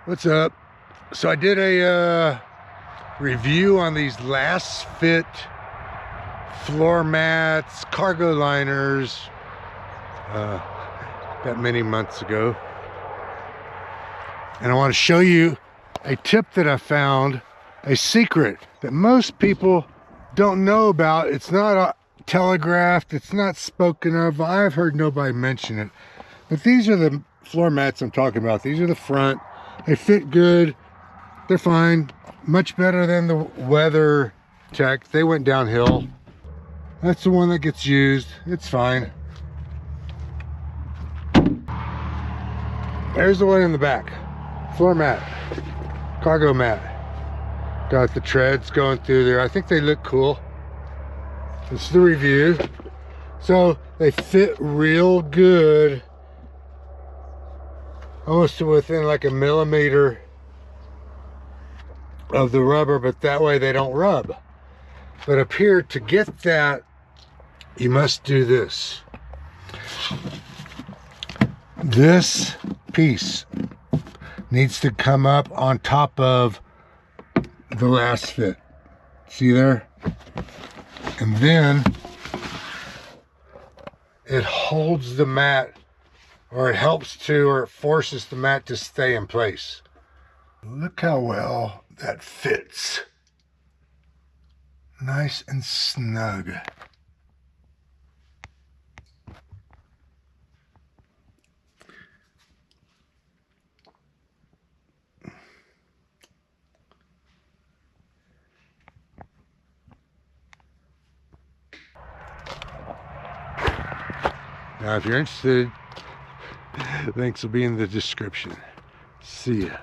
What's up? So I did a review on these Lasfit floor mats, cargo liners, that many months ago. And I want to show you a tip that I found, a secret that most people don't know about. It's not telegraphed, it's not spoken of. I've heard nobody mention it. But these are the floor mats I'm talking about. These are the front. They fit good. They're fine. Much better than the Weather Tech. They went downhill. That's the one that gets used. It's fine. There's the one in the back. Floor mat. Cargo mat. Got the treads going through there. I think they look cool. This is the review. So they fit real good. Almost to within like a millimeter of the rubber, but that way they don't rub. But up here, to get that, you must do this. This piece needs to come up on top of the Lasfit. See there? And then it holds the mat, or it helps to, or it forces the mat to stay in place. Look how well that fits. Nice and snug. Now, if you're interested, links will be in the description. See ya.